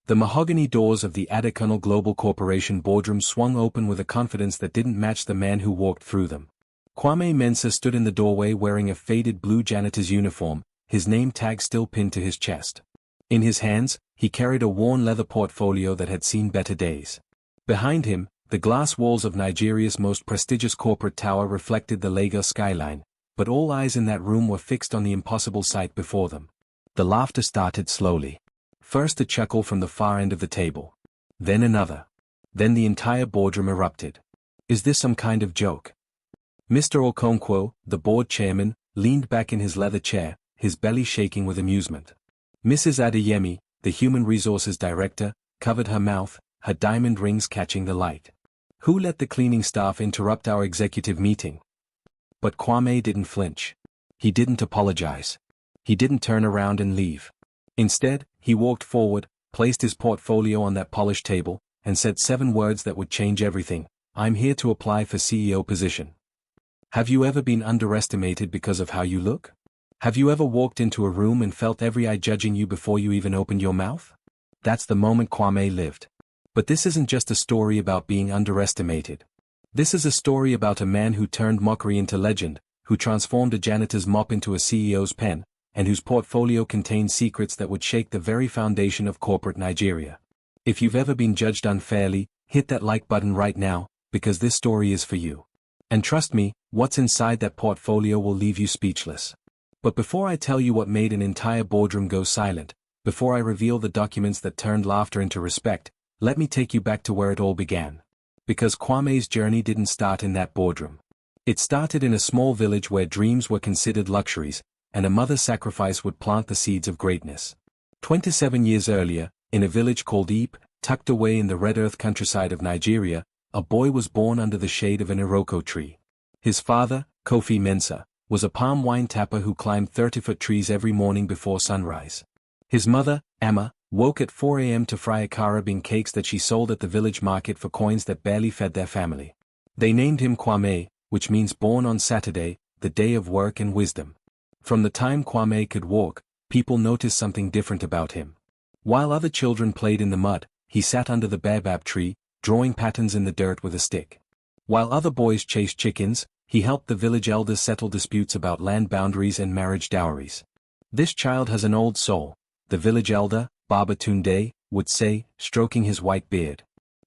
The mahogany doors of the Adiconal Global Corporation boardroom swung open with a confidence that didn't match the man who walked through them. Kwame Mensah stood in the doorway wearing a faded blue janitor's uniform, his name tag still pinned to his chest. In his hands, he carried a worn leather portfolio that had seen better days. Behind him, the glass walls of Nigeria's most prestigious corporate tower reflected the Lagos skyline, but all eyes in that room were fixed on the impossible sight before them. The laughter started slowly. First a chuckle from the far end of the table. Then another. Then the entire boardroom erupted. Is this some kind of joke? Mr. Okonkwo, the board chairman, leaned back in his leather chair, his belly shaking with amusement. Mrs. Adeyemi, the human resources director, covered her mouth, her diamond rings catching the light. Who let the cleaning staff interrupt our executive meeting? But Kwame didn't flinch. He didn't apologize. He didn't turn around and leave. Instead, he walked forward, placed his portfolio on that polished table, and said 7 words that would change everything. I'm here to apply for CEO position. Have you ever been underestimated because of how you look? Have you ever walked into a room and felt every eye judging you before you even opened your mouth? That's the moment Kwame lived. But this isn't just a story about being underestimated. This is a story about a man who turned mockery into legend, who transformed a janitor's mop into a CEO's pen, and whose portfolio contained secrets that would shake the very foundation of corporate Nigeria. If you've ever been judged unfairly, hit that like button right now, because this story is for you. And trust me, what's inside that portfolio will leave you speechless. But before I tell you what made an entire boardroom go silent, before I reveal the documents that turned laughter into respect, let me take you back to where it all began. Because Kwame's journey didn't start in that boardroom. It started in a small village where dreams were considered luxuries, and a mother's sacrifice would plant the seeds of greatness. 27 years earlier, in a village called Ipe, tucked away in the red earth countryside of Nigeria, a boy was born under the shade of an iroko tree. His father, Kwame Mensah, was a palm wine tapper who climbed 30-foot trees every morning before sunrise. His mother, Amma, woke at 4 a.m. to fry akara bean cakes that she sold at the village market for coins that barely fed their family. They named him Kwame, which means born on Saturday, the day of work and wisdom. From the time Kwame could walk, people noticed something different about him. While other children played in the mud, he sat under the baobab tree, drawing patterns in the dirt with a stick. While other boys chased chickens, he helped the village elders settle disputes about land boundaries and marriage dowries. This child has an old soul, the village elder, Baba Tunde, would say, stroking his white beard.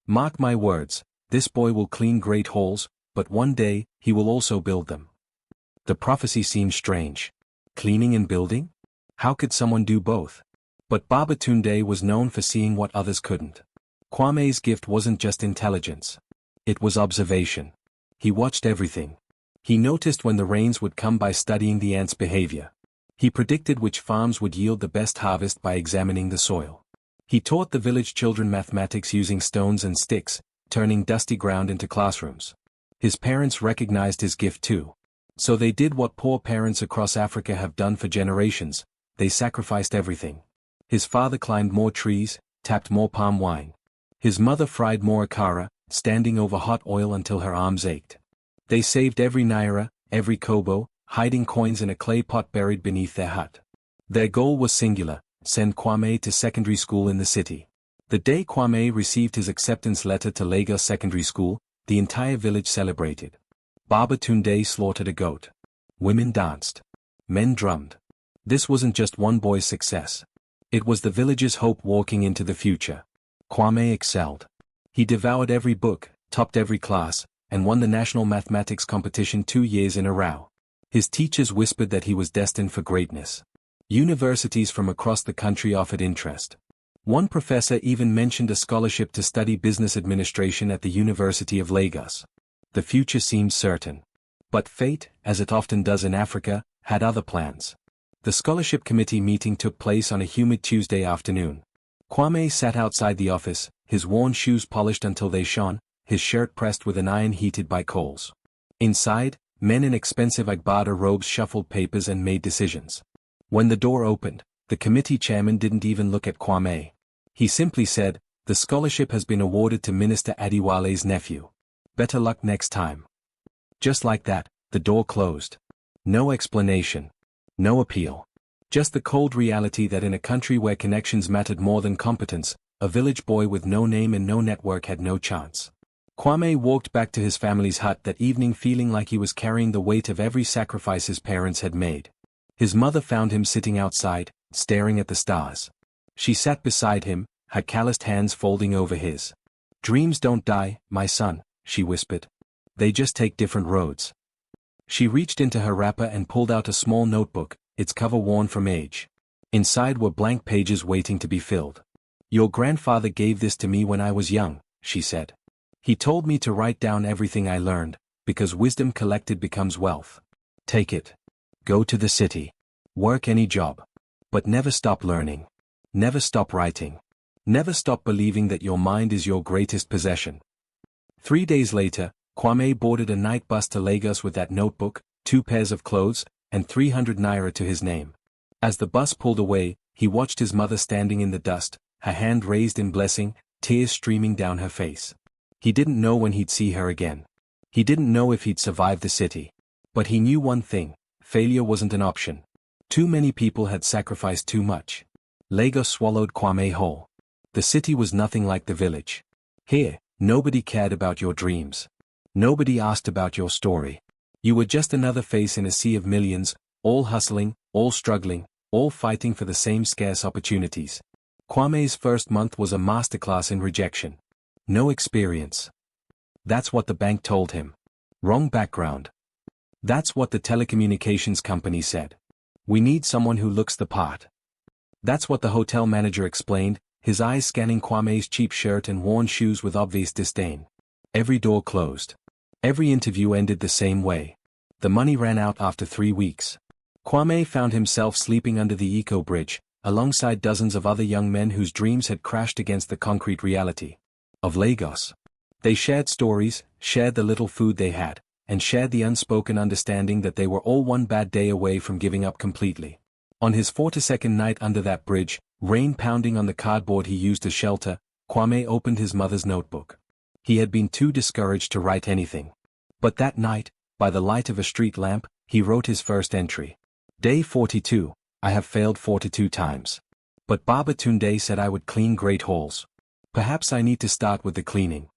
Mark my words, this boy will clean great halls, but one day, he will also build them. The prophecy seemed strange. Cleaning and building? How could someone do both? But Baba Tunde was known for seeing what others couldn't. Kwame's gift wasn't just intelligence. It was observation. He watched everything. He noticed when the rains would come by studying the ants' behavior. He predicted which farms would yield the best harvest by examining the soil. He taught the village children mathematics using stones and sticks, turning dusty ground into classrooms. His parents recognized his gift too. So they did what poor parents across Africa have done for generations, they sacrificed everything. His father climbed more trees, tapped more palm wine. His mother fried more akara, standing over hot oil until her arms ached. They saved every naira, every kobo, hiding coins in a clay pot buried beneath their hut. Their goal was singular, send Kwame to secondary school in the city. The day Kwame received his acceptance letter to Lagos Secondary School, the entire village celebrated. Baba Tunde slaughtered a goat. Women danced. Men drummed. This wasn't just one boy's success. It was the village's hope walking into the future. Kwame excelled. He devoured every book, topped every class, and won the national mathematics competition 2 years in a row. His teachers whispered that he was destined for greatness. Universities from across the country offered interest. One professor even mentioned a scholarship to study business administration at the University of Lagos. The future seemed certain. But fate, as it often does in Africa, had other plans. The scholarship committee meeting took place on a humid Tuesday afternoon. Kwame sat outside the office, his worn shoes polished until they shone, his shirt pressed with an iron heated by coals. Inside, men in expensive Agbada robes shuffled papers and made decisions. When the door opened, the committee chairman didn't even look at Kwame. He simply said, "The scholarship has been awarded to Minister Adiwale's nephew. Better luck next time." Just like that, the door closed. No explanation. No appeal. Just the cold reality that in a country where connections mattered more than competence, A village boy with no name and no network had no chance. Kwame walked back to his family's hut that evening feeling like he was carrying the weight of every sacrifice his parents had made. His mother found him sitting outside, staring at the stars. She sat beside him, her calloused hands folding over his. "Dreams don't die, my son," she whispered. "They just take different roads." She reached into her wrapper and pulled out a small notebook, its cover worn from age. Inside were blank pages waiting to be filled. "Your grandfather gave this to me when I was young," she said. "He told me to write down everything I learned, because wisdom collected becomes wealth. Take it. Go to the city. Work any job. But never stop learning. Never stop writing. Never stop believing that your mind is your greatest possession." 3 days later, Kwame boarded a night bus to Lagos with that notebook, 2 pairs of clothes, and 300 naira to his name. As the bus pulled away, he watched his mother standing in the dust, her hand raised in blessing, tears streaming down her face. He didn't know when he'd see her again. He didn't know if he'd survive the city. But he knew one thing: failure wasn't an option. Too many people had sacrificed too much. Lagos swallowed Kwame whole. The city was nothing like the village. Here, nobody cared about your dreams. Nobody asked about your story. You were just another face in a sea of millions, all hustling, all struggling, all fighting for the same scarce opportunities. Kwame's first month was a masterclass in rejection. No experience. That's what the bank told him. Wrong background. That's what the telecommunications company said. "We need someone who looks the part." That's what the hotel manager explained, his eyes scanning Kwame's cheap shirt and worn shoes with obvious disdain. Every door closed. Every interview ended the same way. The money ran out after 3 weeks. Kwame found himself sleeping under the Eco Bridge, alongside dozens of other young men whose dreams had crashed against the concrete reality of Lagos. They shared stories, shared the little food they had, and shared the unspoken understanding that they were all one bad day away from giving up completely. On his 42nd night under that bridge, rain pounding on the cardboard he used as shelter, Kwame opened his mother's notebook. He had been too discouraged to write anything. But that night, by the light of a street lamp, he wrote his first entry. "Day 42, I have failed 42 times. But Baba Tunde said I would clean great halls. Perhaps I need to start with the cleaning."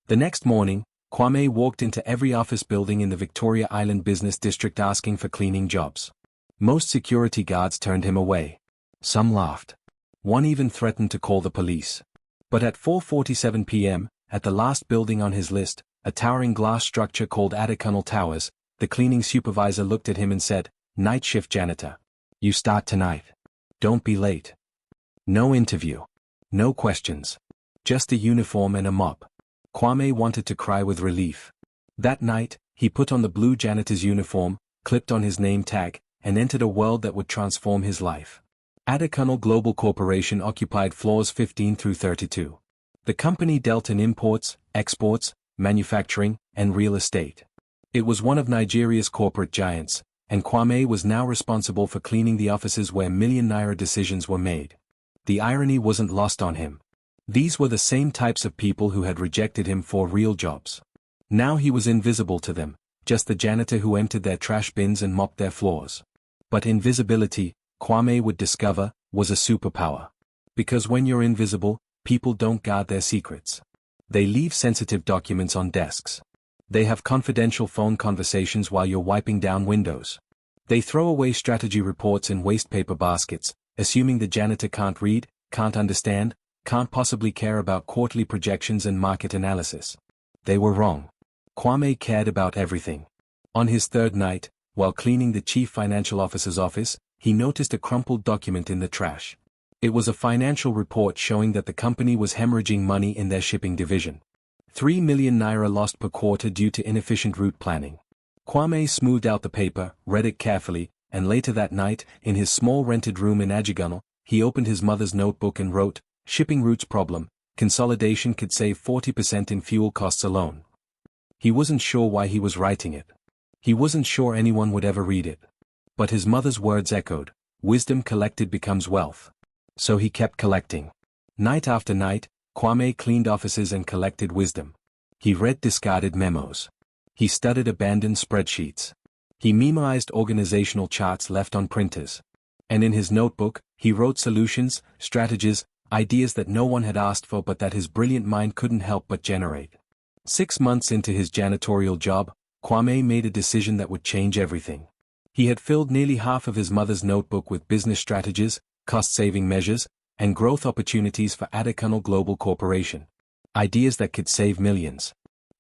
The next morning, Kwame walked into every office building in the Victoria Island business district asking for cleaning jobs. Most security guards turned him away. Some laughed. One even threatened to call the police. But at 4:47 p.m., at the last building on his list, a towering glass structure called AfricanStories Towers, the cleaning supervisor looked at him and said, "Night shift janitor. You start tonight. Don't be late." No interview. No questions. Just a uniform and a mop. Kwame wanted to cry with relief. That night, he put on the blue janitor's uniform, clipped on his name tag, and entered a world that would transform his life. AfricanStories Global Corporation occupied floors 15 through 32. The company dealt in imports, exports, manufacturing, and real estate. It was one of Nigeria's corporate giants, and Kwame was now responsible for cleaning the offices where million-naira decisions were made. The irony wasn't lost on him. These were the same types of people who had rejected him for real jobs. Now he was invisible to them, just the janitor who emptied their trash bins and mopped their floors. But invisibility, Kwame would discover, was a superpower. Because when you're invisible, people don't guard their secrets. They leave sensitive documents on desks. They have confidential phone conversations while you're wiping down windows. They throw away strategy reports in waste paper baskets, assuming the janitor can't read, can't understand, can't possibly care about quarterly projections and market analysis. They were wrong. Kwame cared about everything. On his third night, while cleaning the chief financial officer's office, he noticed a crumpled document in the trash. It was a financial report showing that the company was hemorrhaging money in their shipping division. 3 million naira lost per quarter due to inefficient route planning. Kwame smoothed out the paper, read it carefully, and later that night, in his small rented room in Ajigunle, he opened his mother's notebook and wrote, "Shipping routes problem, consolidation could save 40% in fuel costs alone." He wasn't sure why he was writing it. He wasn't sure anyone would ever read it. But his mother's words echoed, "Wisdom collected becomes wealth." So he kept collecting. Night after night, Kwame cleaned offices and collected wisdom. He read discarded memos. He studied abandoned spreadsheets. He memorized organizational charts left on printers. And in his notebook, he wrote solutions, strategies, Ideas that no one had asked for but that his brilliant mind couldn't help but generate. 6 months into his janitorial job, Kwame made a decision that would change everything. He had filled nearly half of his mother's notebook with business strategies, cost-saving measures, and growth opportunities for AfricanStories Global Corporation. Ideas that could save millions.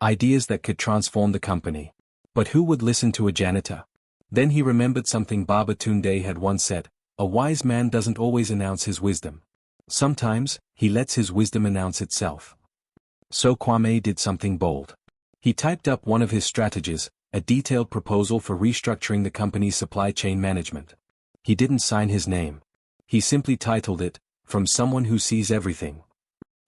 Ideas that could transform the company. But who would listen to a janitor? Then he remembered something Baba Tunde had once said: a wise man doesn't always announce his wisdom. Sometimes, he lets his wisdom announce itself. So Kwame did something bold. He typed up one of his strategies, a detailed proposal for restructuring the company's supply chain management. He didn't sign his name. He simply titled it, "From Someone Who Sees Everything."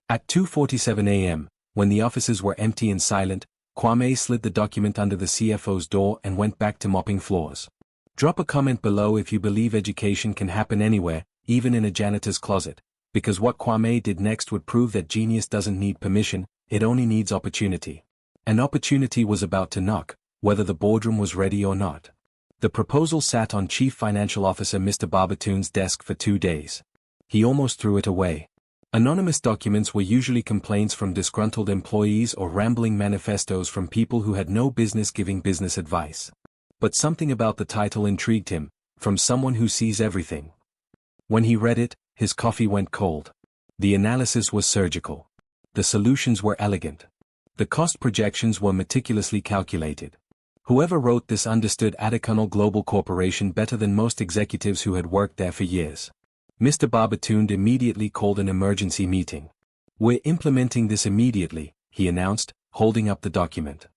At 2:47 a.m., when the offices were empty and silent, Kwame slid the document under the CFO's door and went back to mopping floors. Drop a comment below if you believe education can happen anywhere, even in a janitor's closet, because what Kwame did next would prove that genius doesn't need permission, it only needs opportunity. An opportunity was about to knock, whether the boardroom was ready or not. The proposal sat on Chief Financial Officer Mr. Babatunde's desk for 2 days. He almost threw it away. Anonymous documents were usually complaints from disgruntled employees or rambling manifestos from people who had no business giving business advice. But something about the title intrigued him: "From Someone Who Sees Everything." When he read it, his coffee went cold. The analysis was surgical. The solutions were elegant. The cost projections were meticulously calculated. Whoever wrote this understood AfricanStories Global Corporation better than most executives who had worked there for years. Mr. Babatunde immediately called an emergency meeting. "We're implementing this immediately," he announced, holding up the document.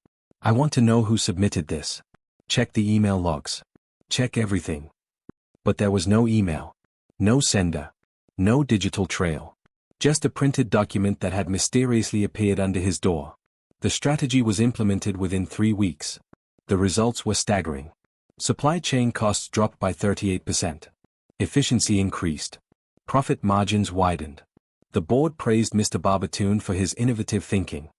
"I want to know who submitted this. Check the email logs. Check everything." But there was no email. No sender. No digital trail. Just a printed document that had mysteriously appeared under his door. The strategy was implemented within 3 weeks. The results were staggering. Supply chain costs dropped by 38%. Efficiency increased. Profit margins widened. The board praised Mr. Babatunde for his innovative thinking.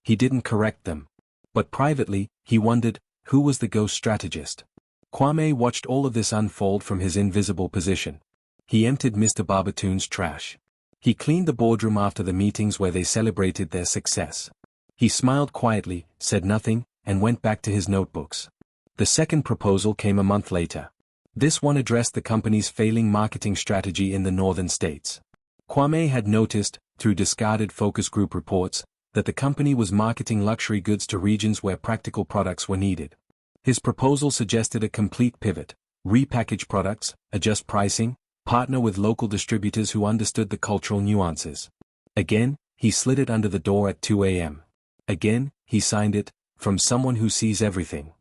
He didn't correct them. But privately, he wondered, who was the ghost strategist? Kwame watched all of this unfold from his invisible position. He emptied Mr. Babatunde's trash. He cleaned the boardroom after the meetings where they celebrated their success. He smiled quietly, said nothing, and went back to his notebooks. The second proposal came a month later. This one addressed the company's failing marketing strategy in the northern states. Kwame had noticed, through discarded focus group reports, that the company was marketing luxury goods to regions where practical products were needed. His proposal suggested a complete pivot: repackage products, adjust pricing, partner with local distributors who understood the cultural nuances. Again, he slid it under the door at 2 a.m. Again, he signed it, "From Someone Who Sees Everything."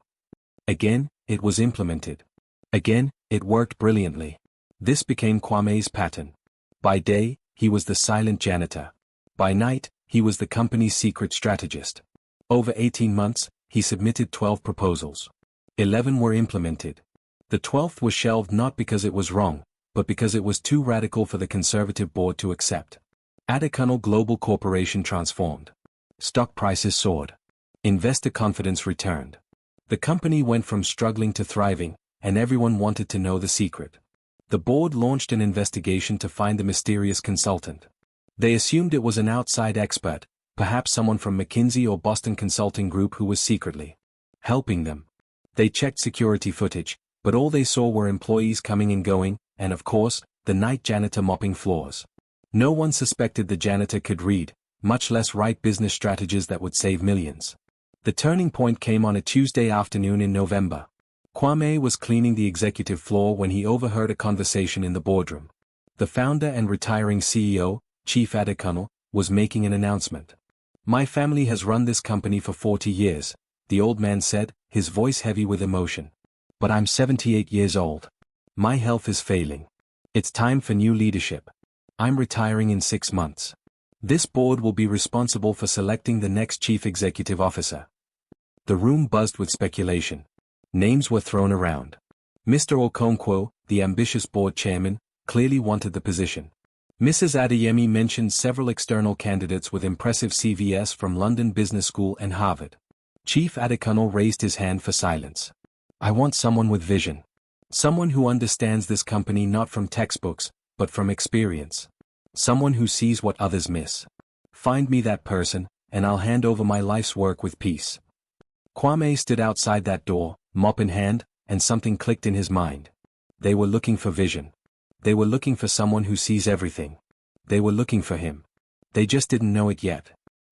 Again, it was implemented. Again, it worked brilliantly. This became Kwame's pattern. By day, he was the silent janitor. By night, he was the company's secret strategist. Over 18 months, he submitted 12 proposals. 11 were implemented. The 12th was shelved not because it was wrong, but because it was too radical for the conservative board to accept. AfricanStories Global Corporation transformed. Stock prices soared. Investor confidence returned. The company went from struggling to thriving, and everyone wanted to know the secret. The board launched an investigation to find the mysterious consultant. They assumed it was an outside expert, perhaps someone from McKinsey or Boston Consulting Group who was secretly helping them. They checked security footage, but all they saw were employees coming and going, and of course, the night janitor mopping floors. No one suspected the janitor could read, much less write business strategies that would save millions. The turning point came on a Tuesday afternoon in November. Kwame was cleaning the executive floor when he overheard a conversation in the boardroom. The founder and retiring CEO, Chief AfricanStories, was making an announcement. "My family has run this company for 40 years, the old man said, his voice heavy with emotion. "But I'm 78 years old. My health is failing. It's time for new leadership. I'm retiring in 6 months. This board will be responsible for selecting the next chief executive officer." The room buzzed with speculation. Names were thrown around. Mr. Okonkwo, the ambitious board chairman, clearly wanted the position. Mrs. Adeyemi mentioned several external candidates with impressive CVs from London Business School and Harvard. Chief AfricanStories raised his hand for silence. "I want someone with vision. Someone who understands this company not from textbooks, but from experience. Someone who sees what others miss. Find me that person, and I'll hand over my life's work with peace. Kwame stood outside that door, mop in hand, and something clicked in his mind. They were looking for vision. They were looking for someone who sees everything. They were looking for him. They just didn't know it yet.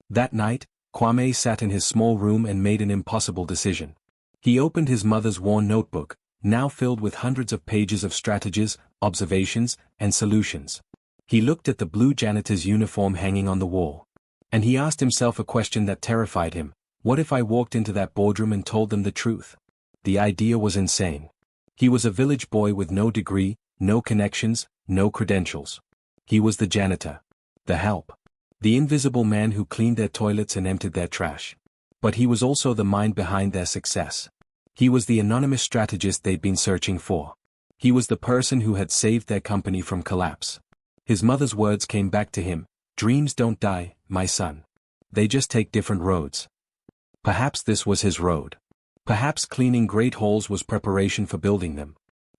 That night, Kwame sat in his small room and made an impossible decision. He opened his mother's worn notebook, now filled with hundreds of pages of strategies, observations, and solutions. He looked at the blue janitor's uniform hanging on the wall. And he asked himself a question that terrified him. What if I walked into that boardroom and told them the truth? The idea was insane. He was a village boy with no degree, no connections, no credentials. He was the janitor. The help. The invisible man who cleaned their toilets and emptied their trash. But he was also the mind behind their success. He was the anonymous strategist they'd been searching for. He was the person who had saved their company from collapse. His mother's words came back to him. Dreams don't die, my son. They just take different roads. Perhaps this was his road. Perhaps cleaning great halls was preparation for building them.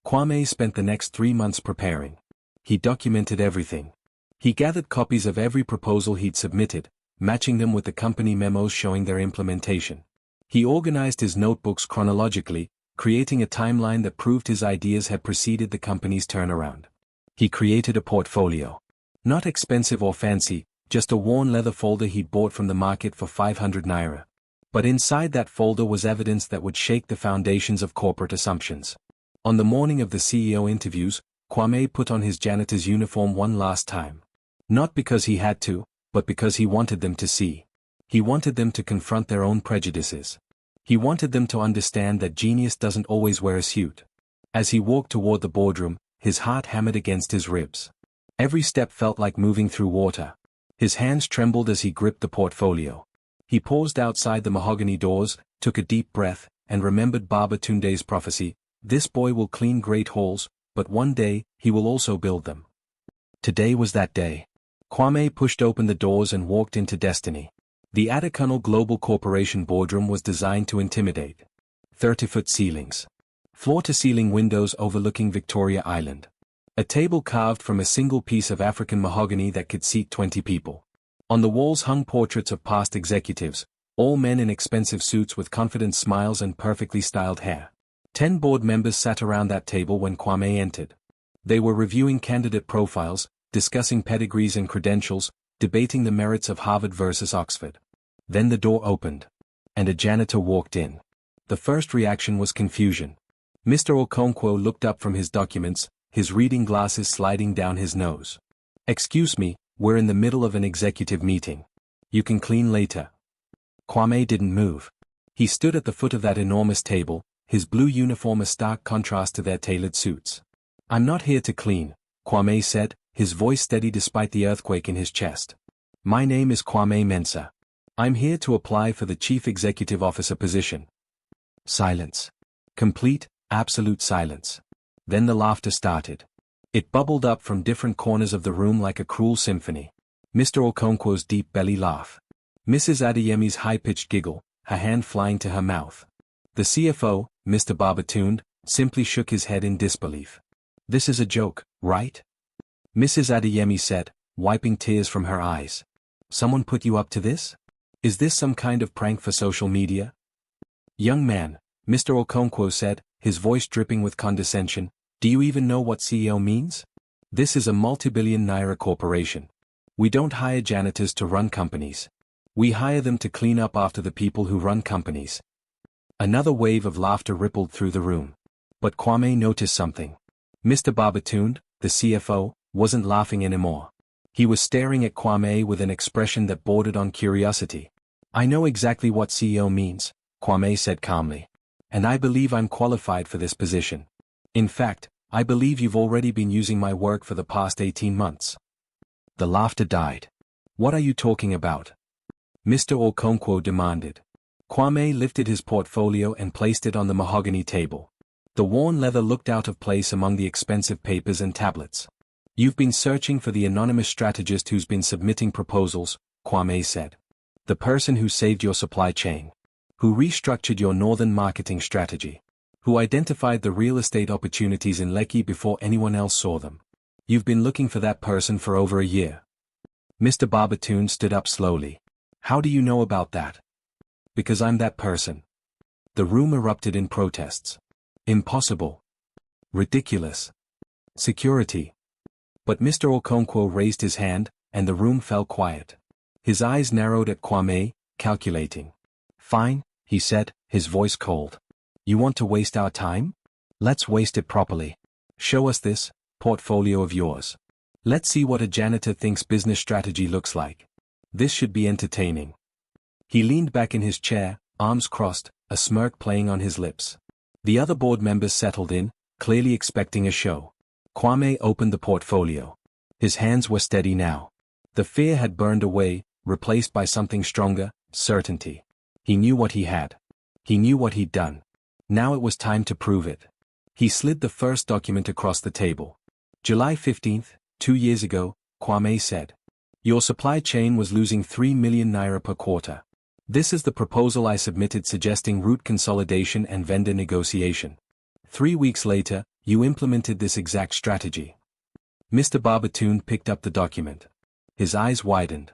Kwame spent the next 3 months preparing. He documented everything. He gathered copies of every proposal he'd submitted, matching them with the company memos showing their implementation. He organized his notebooks chronologically, creating a timeline that proved his ideas had preceded the company's turnaround. He created a portfolio. Not expensive or fancy, just a worn leather folder he'd bought from the market for 500 naira. But inside that folder was evidence that would shake the foundations of corporate assumptions. On the morning of the CEO interviews, Kwame put on his janitor's uniform one last time. Not because he had to, but because he wanted them to see. He wanted them to confront their own prejudices. He wanted them to understand that genius doesn't always wear a suit. As he walked toward the boardroom, his heart hammered against his ribs. Every step felt like moving through water. His hands trembled as he gripped the portfolio. He paused outside the mahogany doors, took a deep breath, and remembered Baba Tunde's prophecy, this boy will clean great halls, but one day, he will also build them. Today was that day. Kwame pushed open the doors and walked into destiny. The AfricanStories Global Corporation boardroom was designed to intimidate. 30-foot ceilings. Floor-to-ceiling windows overlooking Victoria Island. A table carved from a single piece of African mahogany that could seat 20 people. On the walls hung portraits of past executives, all men in expensive suits with confident smiles and perfectly styled hair. 10 board members sat around that table when Kwame entered. They were reviewing candidate profiles, discussing pedigrees and credentials, debating the merits of Harvard versus Oxford. Then the door opened. And a janitor walked in. The first reaction was confusion. Mr. Okonkwo looked up from his documents, his reading glasses sliding down his nose. Excuse me, we're in the middle of an executive meeting. You can clean later. Kwame didn't move. He stood at the foot of that enormous table, his blue uniform a stark contrast to their tailored suits. I'm not here to clean, Kwame said, his voice steady despite the earthquake in his chest. My name is Kwame Mensah. I'm here to apply for the Chief Executive Officer position. Silence. Complete, absolute silence. Then the laughter started. It bubbled up from different corners of the room like a cruel symphony. Mr. Okonkwo's deep belly laugh. Mrs. Adeyemi's high-pitched giggle, her hand flying to her mouth. The CFO, Mr. Babatunde, simply shook his head in disbelief. This is a joke, right? Mrs. Adeyemi said, wiping tears from her eyes. Someone put you up to this? Is this some kind of prank for social media? Young man, Mr. Okonkwo said, his voice dripping with condescension, do you even know what CEO means? This is a multi-billion naira corporation. We don't hire janitors to run companies. We hire them to clean up after the people who run companies. Another wave of laughter rippled through the room. But Kwame noticed something. Mr. Babatunde, the CFO, wasn't laughing anymore. He was staring at Kwame with an expression that bordered on curiosity. I know exactly what CEO means, Kwame said calmly. And I believe I'm qualified for this position. In fact, I believe you've already been using my work for the past 18 months. The laughter died. What are you talking about? Mr. Okonkwo demanded. Kwame lifted his portfolio and placed it on the mahogany table. The worn leather looked out of place among the expensive papers and tablets. You've been searching for the anonymous strategist who's been submitting proposals, Kwame said. The person who saved your supply chain. Who restructured your northern marketing strategy. Who identified the real estate opportunities in Lekki before anyone else saw them. You've been looking for that person for over a year. Mr. Barbatoon stood up slowly. How do you know about that? Because I'm that person. The room erupted in protests. Impossible. Ridiculous. Security. But Mr. Okonkwo raised his hand, and the room fell quiet. His eyes narrowed at Kwame, calculating. Fine, he said, his voice cold. You want to waste our time? Let's waste it properly. Show us this portfolio of yours. Let's see what a janitor thinks business strategy looks like. This should be entertaining. He leaned back in his chair, arms crossed, a smirk playing on his lips. The other board members settled in, clearly expecting a show. Kwame opened the portfolio. His hands were steady now. The fear had burned away, replaced by something stronger, certainty. He knew what he had. He knew what he'd done. Now it was time to prove it. He slid the first document across the table. July 15th, 2 years ago, Kwame said. Your supply chain was losing 3 million naira per quarter. This is the proposal I submitted suggesting route consolidation and vendor negotiation. 3 weeks later, you implemented this exact strategy. Mr. Barbatoon picked up the document. His eyes widened.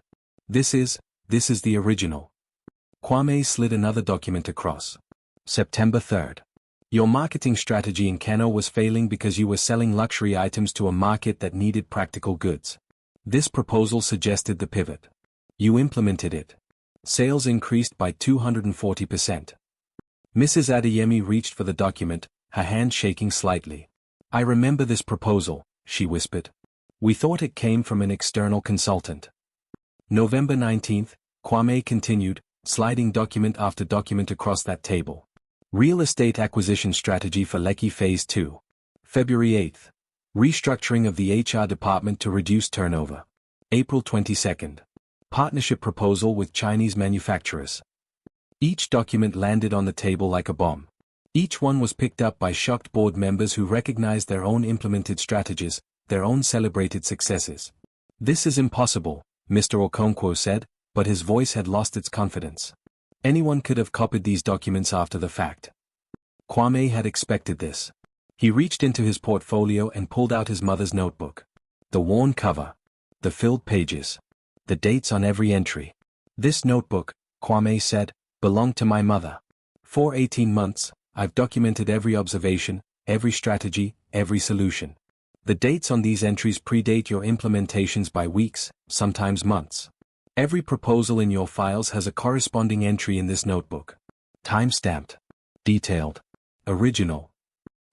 This is the original. Kwame slid another document across. September 3rd. Your marketing strategy in Kano was failing because you were selling luxury items to a market that needed practical goods. This proposal suggested the pivot. You implemented it. Sales increased by 240%. Mrs. Adeyemi reached for the document, her hand shaking slightly. I remember this proposal, she whispered. We thought it came from an external consultant. November 19th, Kwame continued, sliding document after document across that table. Real estate acquisition strategy for Lekki Phase 2. February 8th. Restructuring of the HR department to reduce turnover. April 22nd. Partnership proposal with Chinese manufacturers. Each document landed on the table like a bomb. Each one was picked up by shocked board members who recognized their own implemented strategies, their own celebrated successes. This is impossible, Mr. Okonkwo said, but his voice had lost its confidence. Anyone could have copied these documents after the fact. Kwame had expected this. He reached into his portfolio and pulled out his mother's notebook. The worn cover. The filled pages. The dates on every entry. This notebook, Kwame said, belonged to my mother. For 18 months, I've documented every observation, every strategy, every solution. The dates on these entries predate your implementations by weeks, sometimes months. Every proposal in your files has a corresponding entry in this notebook. Time-stamped. Detailed. Original.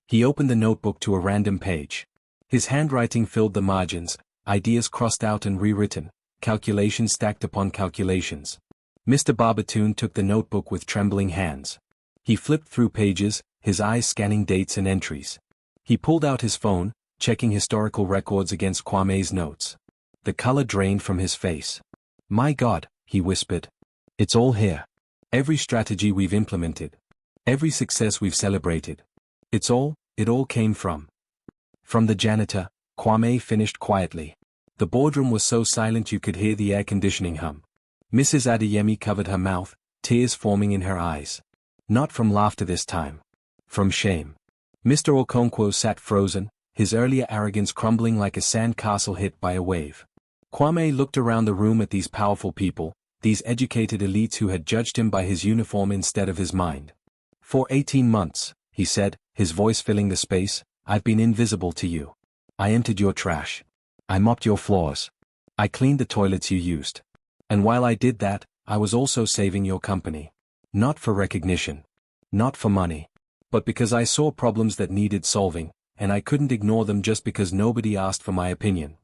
He opened the notebook to a random page. His handwriting filled the margins, ideas crossed out and rewritten, calculations stacked upon calculations. Mr. Barbatoon took the notebook with trembling hands. He flipped through pages, his eyes scanning dates and entries. He pulled out his phone, checking historical records against Kwame's notes. The color drained from his face. My God, he whispered. It's all here. Every strategy we've implemented. Every success we've celebrated. It all came from the janitor, Kwame finished quietly. The boardroom was so silent you could hear the air conditioning hum. Mrs. Adeyemi covered her mouth, tears forming in her eyes. Not from laughter this time. From shame. Mr. Okonkwo sat frozen, his earlier arrogance crumbling like a sand castle hit by a wave. Kwame looked around the room at these powerful people, these educated elites who had judged him by his uniform instead of his mind. For 18 months, he said, his voice filling the space, I've been invisible to you. I emptied your trash. I mopped your floors. I cleaned the toilets you used. And while I did that, I was also saving your company. Not for recognition. Not for money. But because I saw problems that needed solving, and I couldn't ignore them just because nobody asked for my opinion.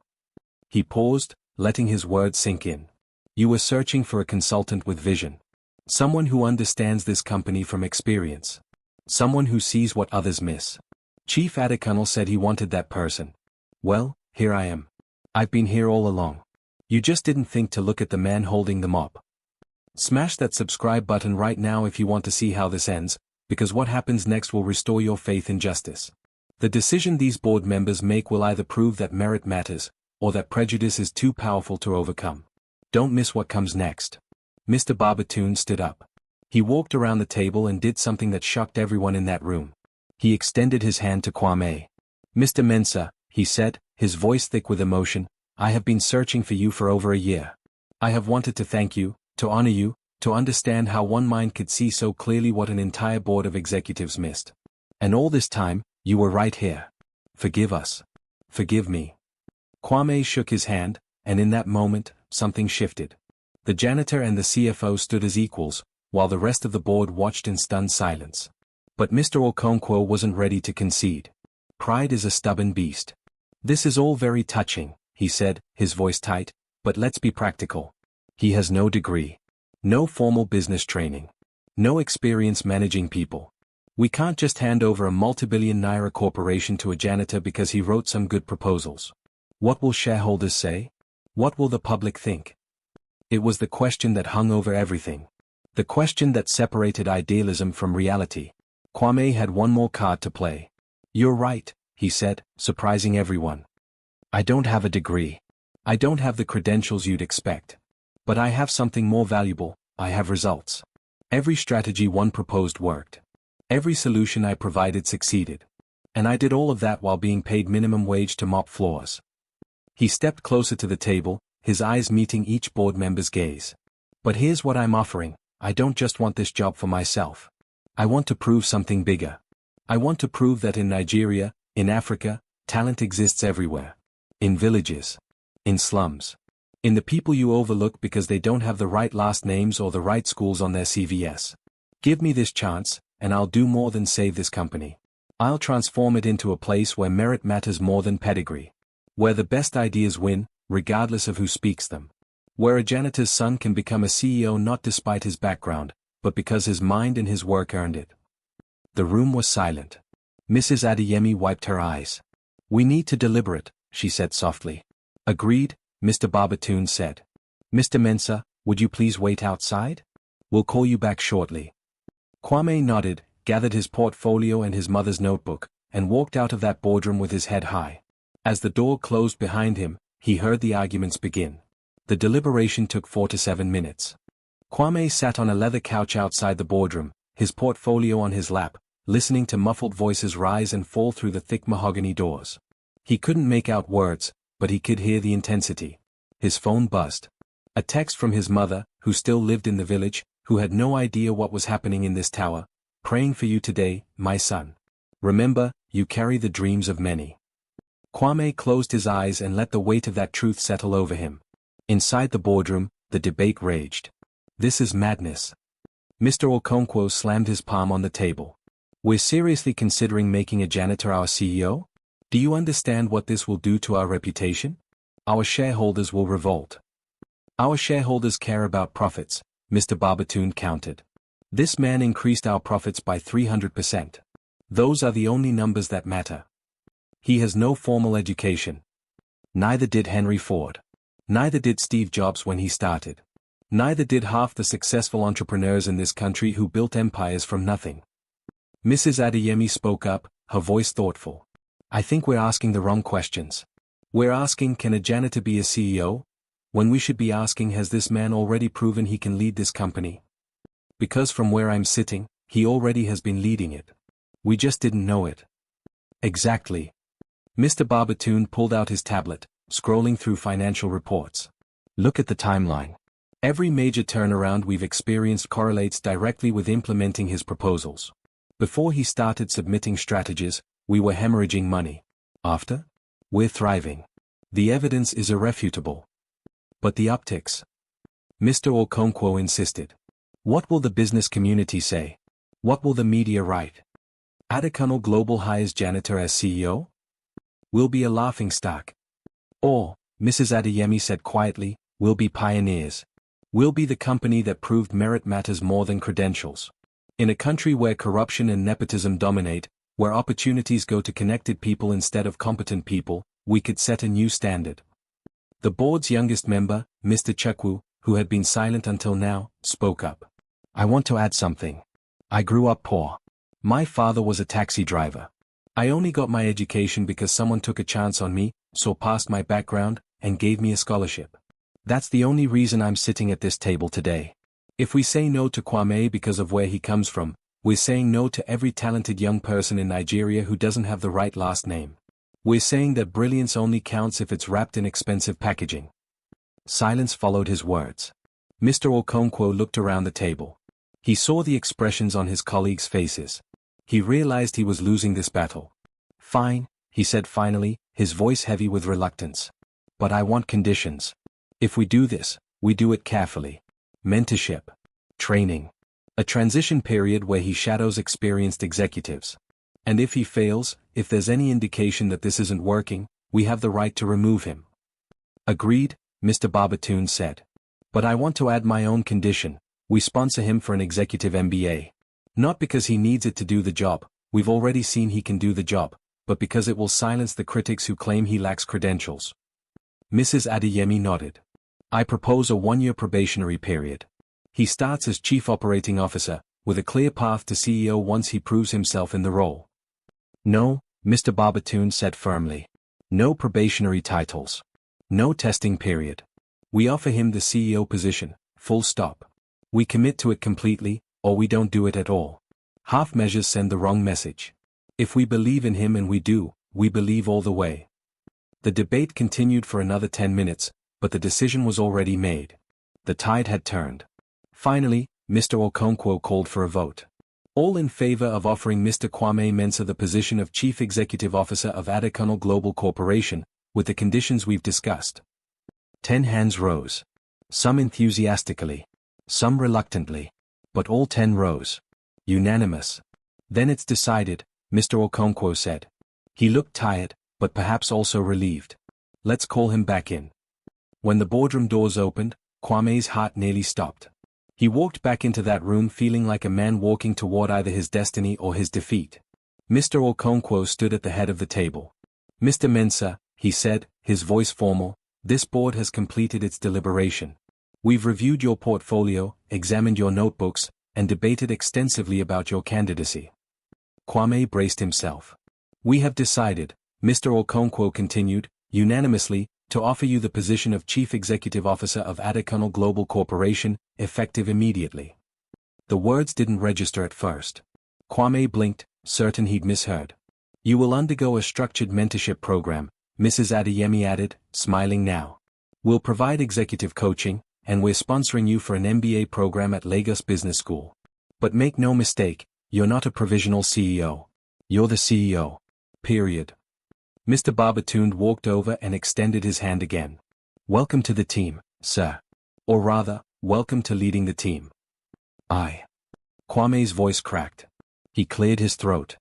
He paused, letting his words sink in. You were searching for a consultant with vision. Someone who understands this company from experience. Someone who sees what others miss. Chief Adekunle said he wanted that person. Well, here I am. I've been here all along. You just didn't think to look at the man holding the mop. Smash that subscribe button right now if you want to see how this ends, because what happens next will restore your faith in justice. The decision these board members make will either prove that merit matters, or that prejudice is too powerful to overcome. Don't miss what comes next. Mr. Barbatoon stood up. He walked around the table and did something that shocked everyone in that room. He extended his hand to Kwame. Mr. Mensah, he said, his voice thick with emotion, "I have been searching for you for over a year. I have wanted to thank you, to honor you, to understand how one mind could see so clearly what an entire board of executives missed. And all this time, you were right here. Forgive us. Forgive me." Kwame shook his hand, and in that moment, something shifted. The janitor and the CFO stood as equals, while the rest of the board watched in stunned silence. But Mr. Okonkwo wasn't ready to concede. Pride is a stubborn beast. "This is all very touching," he said, his voice tight, "but let's be practical. He has no degree. No formal business training. No experience managing people. We can't just hand over a multi-billion naira corporation to a janitor because he wrote some good proposals. What will shareholders say? What will the public think?" It was the question that hung over everything. The question that separated idealism from reality. Kwame had one more card to play. "You're right," he said, surprising everyone. "I don't have a degree. I don't have the credentials you'd expect. But I have something more valuable, I have results. Every strategy one proposed worked. Every solution I provided succeeded. And I did all of that while being paid minimum wage to mop floors." He stepped closer to the table, his eyes meeting each board member's gaze. "But here's what I'm offering, I don't just want this job for myself. I want to prove something bigger. I want to prove that in Nigeria, in Africa, talent exists everywhere. In villages. In slums. In the people you overlook because they don't have the right last names or the right schools on their CVs. Give me this chance, and I'll do more than save this company. I'll transform it into a place where merit matters more than pedigree. Where the best ideas win, regardless of who speaks them. Where a janitor's son can become a CEO not despite his background, but because his mind and his work earned it." The room was silent. Mrs. Adeyemi wiped her eyes. "We need to deliberate," she said softly. "Agreed," Mr. Barbatoon said. "Mr. Mensah, would you please wait outside? We'll call you back shortly." Kwame nodded, gathered his portfolio and his mother's notebook, and walked out of that boardroom with his head high. As the door closed behind him, he heard the arguments begin. The deliberation took 4 to 7 minutes. Kwame sat on a leather couch outside the boardroom, his portfolio on his lap, listening to muffled voices rise and fall through the thick mahogany doors. He couldn't make out words, but he could hear the intensity. His phone buzzed. A text from his mother, who still lived in the village, who had no idea what was happening in this tower. "Praying for you today, my son. Remember, you carry the dreams of many." Kwame closed his eyes and let the weight of that truth settle over him. Inside the boardroom, the debate raged. "This is madness." Mr. Okonkwo slammed his palm on the table. "We're seriously considering making a janitor our CEO? Do you understand what this will do to our reputation? Our shareholders will revolt." "Our shareholders care about profits," Mr. Barbatoon countered. "This man increased our profits by 300%. Those are the only numbers that matter. He has no formal education. Neither did Henry Ford. Neither did Steve Jobs when he started. Neither did half the successful entrepreneurs in this country who built empires from nothing." Mrs. Adeyemi spoke up, her voice thoughtful. "I think we're asking the wrong questions. We're asking, can a janitor be a CEO? When we should be asking, has this man already proven he can lead this company? Because from where I'm sitting, he already has been leading it. We just didn't know it." "Exactly." Mr. Barbatoon pulled out his tablet, scrolling through financial reports. "Look at the timeline. Every major turnaround we've experienced correlates directly with implementing his proposals. Before he started submitting strategies, we were hemorrhaging money. After? We're thriving. The evidence is irrefutable." "But the optics?" Mr. Okonkwo insisted. "What will the business community say? What will the media write? Adekunle Global hires janitor as CEO? We'll be a laughingstock. Or, Mrs. Adeyemi said quietly, we'll be pioneers. We'll be the company that proved merit matters more than credentials. In a country where corruption and nepotism dominate, where opportunities go to connected people instead of competent people, we could set a new standard." The board's youngest member, Mr. Chukwu, who had been silent until now, spoke up. "I want to add something. I grew up poor. My father was a taxi driver. I only got my education because someone took a chance on me, saw past my background, and gave me a scholarship. That's the only reason I'm sitting at this table today. If we say no to Kwame because of where he comes from, we're saying no to every talented young person in Nigeria who doesn't have the right last name. We're saying that brilliance only counts if it's wrapped in expensive packaging. Silence followed his words. Mr. Okonkwo looked around the table. He saw the expressions on his colleagues' faces. He realized he was losing this battle. Fine, he said finally, his voice heavy with reluctance. But I want conditions. If we do this, we do it carefully. Mentorship. Training. A transition period where he shadows experienced executives. And if he fails, if there's any indication that this isn't working, we have the right to remove him. Agreed, Mr. Barbatoon said. But I want to add my own condition. We sponsor him for an executive MBA. Not because he needs it to do the job, we've already seen he can do the job, but because it will silence the critics who claim he lacks credentials. Mrs. Adeyemi nodded. I propose a 1-year probationary period. He starts as Chief Operating Officer, with a clear path to CEO once he proves himself in the role. No, Mr. Barbatoon said firmly. No probationary titles. No testing period. We offer him the CEO position, full stop. We commit to it completely, or we don't do it at all. Half measures send the wrong message. If we believe in him, and we do, we believe all the way. The debate continued for another 10 minutes, but the decision was already made. The tide had turned. Finally, Mr. Okonkwo called for a vote. All in favor of offering Mr. Kwame Mensah the position of Chief Executive Officer of AfricanStories Global Corporation, with the conditions we've discussed. 10 hands rose. Some enthusiastically. Some reluctantly. But all 10 rose. Unanimous. Then it's decided, Mr. Okonkwo said. He looked tired, but perhaps also relieved. Let's call him back in. When the boardroom doors opened, Kwame's heart nearly stopped. He walked back into that room feeling like a man walking toward either his destiny or his defeat. Mr. Okonkwo stood at the head of the table. Mr. Mensah, he said, his voice formal, this board has completed its deliberation. We've reviewed your portfolio, examined your notebooks, and debated extensively about your candidacy. Kwame braced himself. We have decided, Mr. Okonkwo continued, unanimously, to offer you the position of Chief Executive Officer of AfricanStories Global Corporation, effective immediately. The words didn't register at first. Kwame blinked, certain he'd misheard. You will undergo a structured mentorship program, Mrs. Adeyemi added, smiling now. We'll provide executive coaching, and we're sponsoring you for an MBA program at Lagos Business School. But make no mistake, you're not a provisional CEO. You're the CEO. Period. Mr. Barbatoon walked over and extended his hand again. Welcome to the team, sir. Or rather, welcome to leading the team. Kwame's voice cracked. He cleared his throat.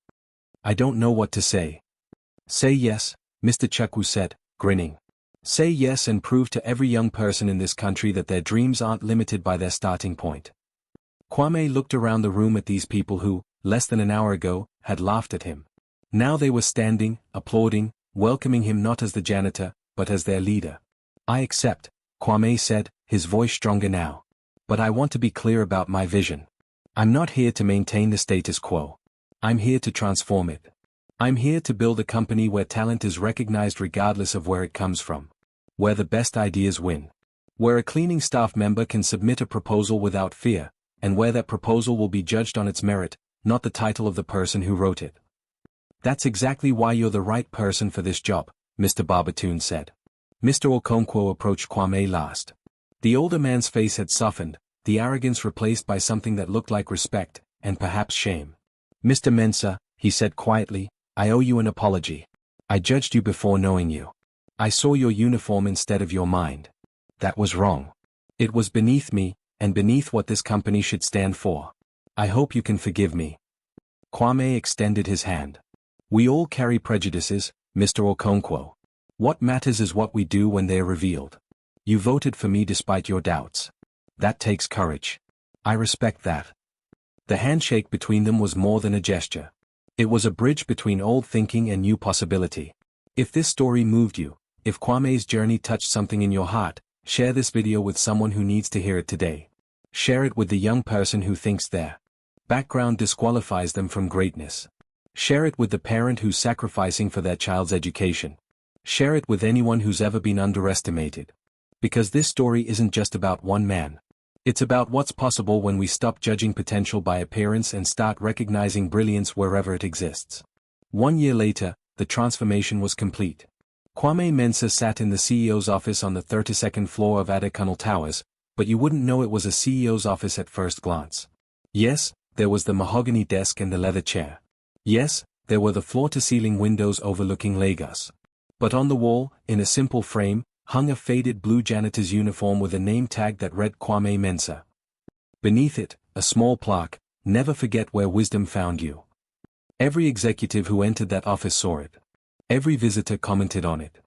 I don't know what to say. Say yes, Mr. Chukwu said, grinning. Say yes and prove to every young person in this country that their dreams aren't limited by their starting point. Kwame looked around the room at these people who, less than an hour ago, had laughed at him. Now they were standing, applauding, welcoming him not as the janitor, but as their leader. I accept, Kwame said, his voice stronger now. But I want to be clear about my vision. I'm not here to maintain the status quo. I'm here to transform it. I'm here to build a company where talent is recognized regardless of where it comes from. Where the best ideas win. Where a cleaning staff member can submit a proposal without fear, and where that proposal will be judged on its merit, not the title of the person who wrote it. That's exactly why you're the right person for this job, Mr. Barbatoon said. Mr. Okonkwo approached Kwame last. The older man's face had softened, the arrogance replaced by something that looked like respect, and perhaps shame. Mr. Mensah, he said quietly, I owe you an apology. I judged you before knowing you. I saw your uniform instead of your mind. That was wrong. It was beneath me, and beneath what this company should stand for. I hope you can forgive me. Kwame extended his hand. We all carry prejudices, Mr. Okonkwo. What matters is what we do when they are revealed. You voted for me despite your doubts. That takes courage. I respect that. The handshake between them was more than a gesture. It was a bridge between old thinking and new possibility. If this story moved you, if Kwame's journey touched something in your heart, share this video with someone who needs to hear it today. Share it with the young person who thinks their background disqualifies them from greatness. Share it with the parent who's sacrificing for their child's education. Share it with anyone who's ever been underestimated. Because this story isn't just about one man. It's about what's possible when we stop judging potential by appearance and start recognizing brilliance wherever it exists. 1 year later, the transformation was complete. Kwame Mensah sat in the CEO's office on the 32nd floor of AfricanStories Towers, but you wouldn't know it was a CEO's office at first glance. Yes, there was the mahogany desk and the leather chair. Yes, there were the floor-to-ceiling windows overlooking Lagos. But on the wall, in a simple frame, hung a faded blue janitor's uniform with a name tag that read Kwame Mensah. Beneath it, a small plaque, "Never forget where wisdom found you." Every executive who entered that office saw it. Every visitor commented on it.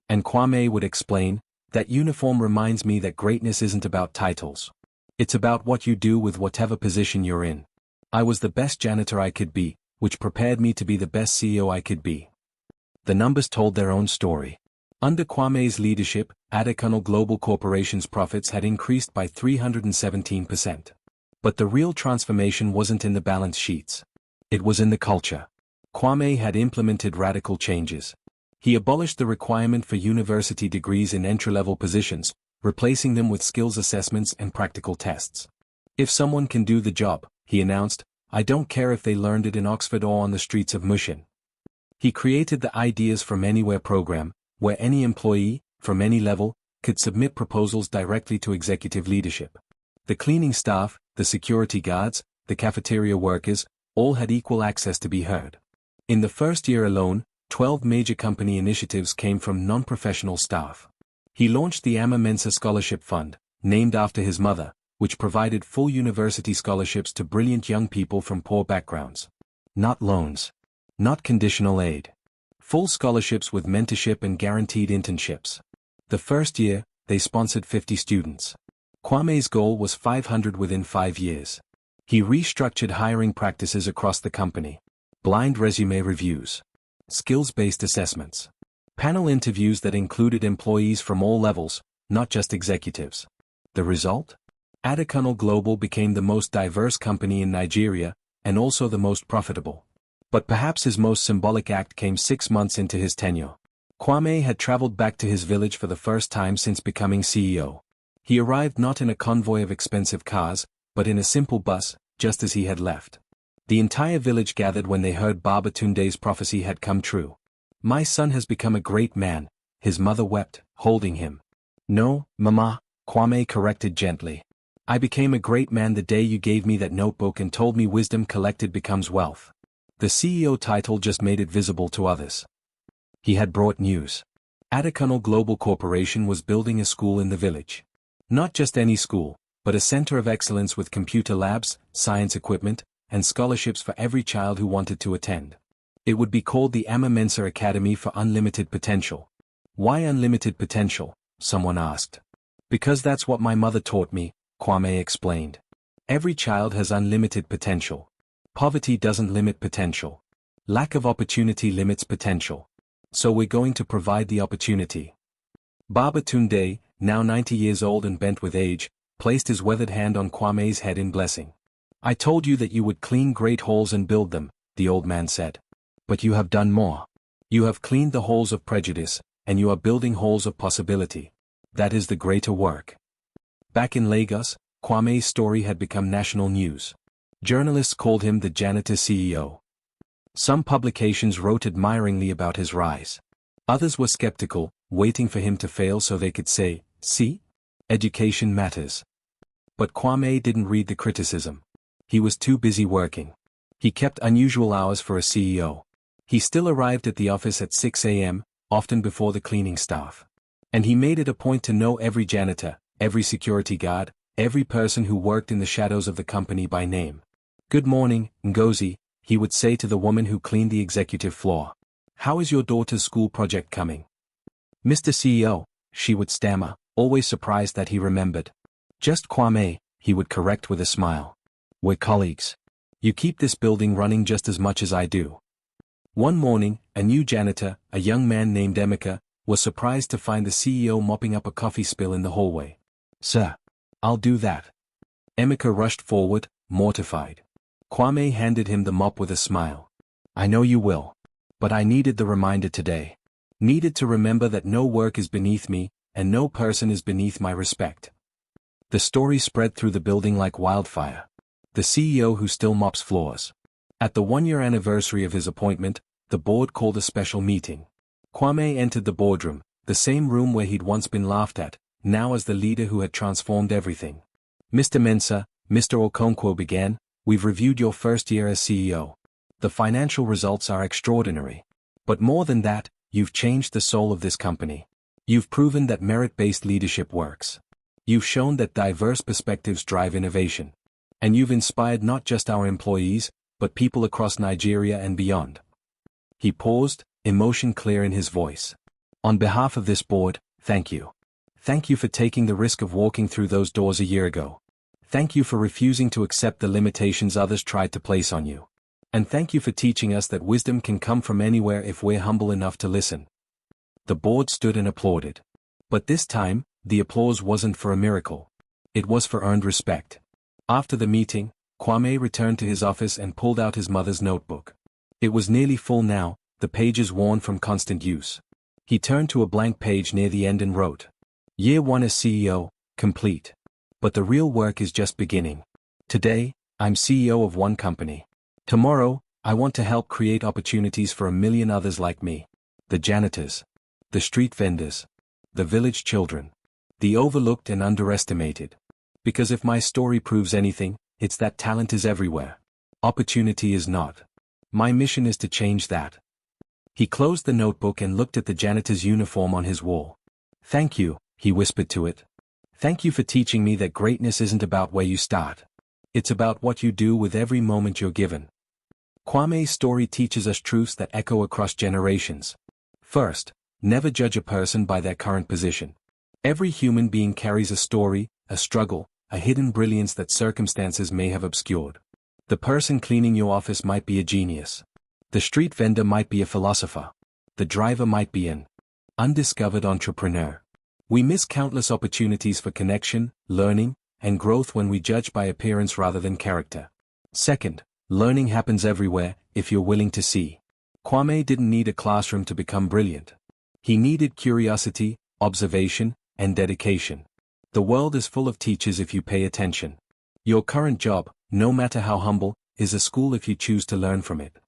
And Kwame would explain, "That uniform reminds me that greatness isn't about titles. It's about what you do with whatever position you're in. I was the best janitor I could be, which prepared me to be the best CEO I could be." The numbers told their own story. Under Kwame's leadership, AfricanStories Global Corporation's profits had increased by 317%. But the real transformation wasn't in the balance sheets. It was in the culture. Kwame had implemented radical changes. He abolished the requirement for university degrees in entry-level positions, replacing them with skills assessments and practical tests. "If someone can do the job," he announced, "I don't care if they learned it in Oxford or on the streets of Mushin." He created the Ideas from Anywhere program, where any employee, from any level, could submit proposals directly to executive leadership. The cleaning staff, the security guards, the cafeteria workers, all had equal access to be heard. In the first year alone, 12 major company initiatives came from non-professional staff. He launched the Kwame Mensah Scholarship Fund, named after his mother, which provided full university scholarships to brilliant young people from poor backgrounds. Not loans. Not conditional aid. Full scholarships with mentorship and guaranteed internships. The first year, they sponsored 50 students. Kwame's goal was 500 within 5 years. He restructured hiring practices across the company. Blind resume reviews. Skills-based assessments. Panel interviews that included employees from all levels, not just executives. The result? AfricanStories Global became the most diverse company in Nigeria, and also the most profitable. But perhaps his most symbolic act came 6 months into his tenure. Kwame had traveled back to his village for the first time since becoming CEO. He arrived not in a convoy of expensive cars, but in a simple bus, just as he had left. The entire village gathered when they heard Baba Tunde's prophecy had come true. "My son has become a great man," his mother wept, holding him. "No, Mama," Kwame corrected gently. "I became a great man the day you gave me that notebook and told me wisdom collected becomes wealth." The CEO title just made it visible to others. He had brought news. AfricanStories Global Corporation was building a school in the village. Not just any school, but a center of excellence with computer labs, science equipment, and scholarships for every child who wanted to attend. It would be called the Kwame Mensah Academy for Unlimited Potential. "Why unlimited potential?" someone asked. "Because that's what my mother taught me," Kwame explained. "Every child has unlimited potential. Poverty doesn't limit potential. Lack of opportunity limits potential. So we're going to provide the opportunity." Baba Tunde, now 90 years old and bent with age, placed his weathered hand on Kwame's head in blessing. "I told you that you would clean great halls and build them," the old man said. "But you have done more. You have cleaned the halls of prejudice, and you are building halls of possibility. That is the greater work." Back in Lagos, Kwame's story had become national news. Journalists called him the Janitor CEO. Some publications wrote admiringly about his rise. Others were skeptical, waiting for him to fail so they could say, "See? Education matters." But Kwame didn't read the criticism. He was too busy working. He kept unusual hours for a CEO. He still arrived at the office at 6 a.m., often before the cleaning staff. And he made it a point to know every janitor, every security guard, every person who worked in the shadows of the company by name. "Good morning, Ngozi," he would say to the woman who cleaned the executive floor. "How is your daughter's school project coming?" "Mr. CEO," she would stammer, always surprised that he remembered. "Just Kwame," he would correct with a smile. "We're colleagues. You keep this building running just as much as I do." One morning, a new janitor, a young man named Emeka, was surprised to find the CEO mopping up a coffee spill in the hallway. "Sir, I'll do that." Emeka rushed forward, mortified. Kwame handed him the mop with a smile. "I know you will. But I needed the reminder today. Needed to remember that no work is beneath me, and no person is beneath my respect." The story spread through the building like wildfire. The CEO who still mops floors. At the 1-year anniversary of his appointment, The board called a special meeting. Kwame entered the boardroom, the same room where he'd once been laughed at, now as the leader who had transformed everything. "Mr. Mensah," Mr. Okonkwo began, "we've reviewed your first year as CEO. The financial results are extraordinary. But more than that, you've changed the soul of this company. You've proven that merit-based leadership works. You've shown that diverse perspectives drive innovation. And you've inspired not just our employees, but people across Nigeria and beyond." He paused, emotion clear in his voice. "On behalf of this board, thank you. Thank you for taking the risk of walking through those doors a year ago. Thank you for refusing to accept the limitations others tried to place on you. And thank you for teaching us that wisdom can come from anywhere if we're humble enough to listen." The board stood and applauded. But this time, the applause wasn't for a miracle. It was for earned respect. After the meeting, Kwame returned to his office and pulled out his mother's notebook. It was nearly full now, the pages worn from constant use. He turned to a blank page near the end and wrote, "Year 1 as CEO, complete. But the real work is just beginning. Today, I'm CEO of one company. Tomorrow, I want to help create opportunities for 1 million others like me. The janitors. The street vendors. The village children. The overlooked and underestimated. Because if my story proves anything, it's that talent is everywhere. Opportunity is not. My mission is to change that." He closed the notebook and looked at the janitor's uniform on his wall. "Thank you," he whispered to it. "Thank you for teaching me that greatness isn't about where you start. It's about what you do with every moment you're given." Kwame's story teaches us truths that echo across generations. First, never judge a person by their current position. Every human being carries a story, a struggle, a hidden brilliance that circumstances may have obscured. The person cleaning your office might be a genius. The street vendor might be a philosopher. The driver might be an undiscovered entrepreneur. We miss countless opportunities for connection, learning, and growth when we judge by appearance rather than character. Second, learning happens everywhere, if you're willing to see. Kwame didn't need a classroom to become brilliant. He needed curiosity, observation, and dedication. The world is full of teachers if you pay attention. Your current job, no matter how humble, is a school if you choose to learn from it.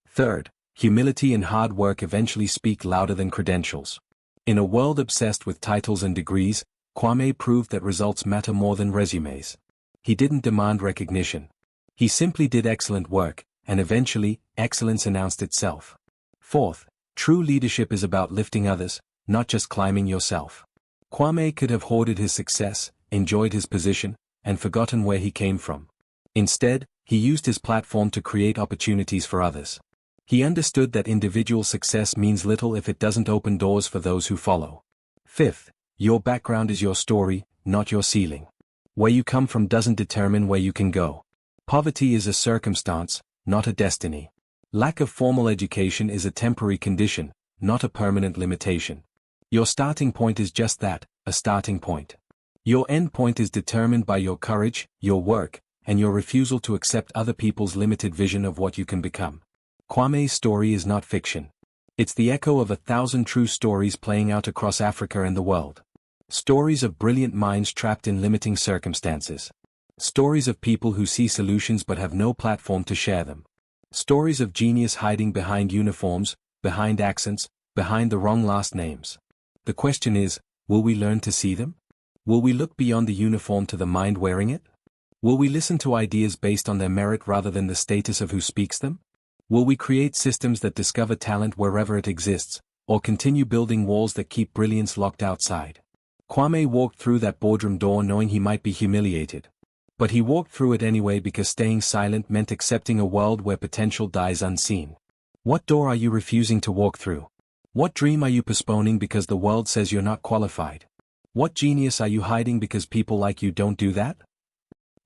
Third, humility and hard work eventually speak louder than credentials. In a world obsessed with titles and degrees, Kwame proved that results matter more than resumes. He didn't demand recognition. He simply did excellent work, and eventually, excellence announced itself. Fourth, true leadership is about lifting others, not just climbing yourself. Kwame could have hoarded his success, enjoyed his position, and forgotten where he came from. Instead, he used his platform to create opportunities for others. He understood that individual success means little if it doesn't open doors for those who follow. Fifth, your background is your story, not your ceiling. Where you come from doesn't determine where you can go. Poverty is a circumstance, not a destiny. Lack of formal education is a temporary condition, not a permanent limitation. Your starting point is just that, a starting point. Your end point is determined by your courage, your work, and your refusal to accept other people's limited vision of what you can become. Kwame's story is not fiction. It's the echo of 1,000 true stories playing out across Africa and the world. Stories of brilliant minds trapped in limiting circumstances. Stories of people who see solutions but have no platform to share them. Stories of genius hiding behind uniforms, behind accents, behind the wrong last names. The question is, will we learn to see them? Will we look beyond the uniform to the mind wearing it? Will we listen to ideas based on their merit rather than the status of who speaks them? Will we create systems that discover talent wherever it exists, or continue building walls that keep brilliance locked outside? Kwame walked through that boardroom door knowing he might be humiliated. But he walked through it anyway because staying silent meant accepting a world where potential dies unseen. What door are you refusing to walk through? What dream are you postponing because the world says you're not qualified? What genius are you hiding because people like you don't do that?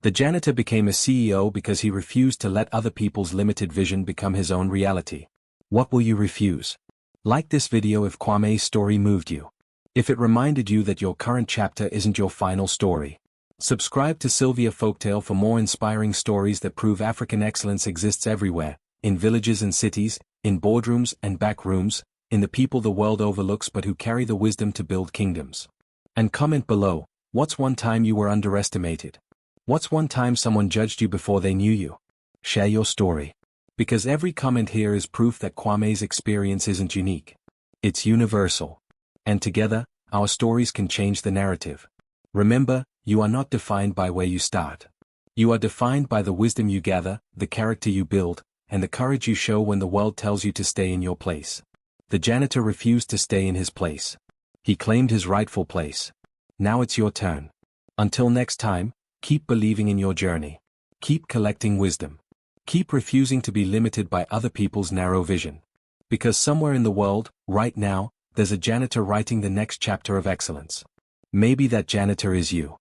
The janitor became a CEO because he refused to let other people's limited vision become his own reality. What will you refuse? Like this video if Kwame's story moved you. If it reminded you that your current chapter isn't your final story. Subscribe to Slyvia Folktale for more inspiring stories that prove African excellence exists everywhere, in villages and cities, in boardrooms and back rooms, in the people the world overlooks but who carry the wisdom to build kingdoms. And comment below, what's one time you were underestimated? What's one time someone judged you before they knew you? Share your story. Because every comment here is proof that Kwame's experience isn't unique. It's universal. And together, our stories can change the narrative. Remember, you are not defined by where you start. You are defined by the wisdom you gather, the character you build, and the courage you show when the world tells you to stay in your place. The janitor refused to stay in his place. He claimed his rightful place. Now it's your turn. Until next time, keep believing in your journey. Keep collecting wisdom. Keep refusing to be limited by other people's narrow vision. Because somewhere in the world, right now, there's a janitor writing the next chapter of excellence. Maybe that janitor is you.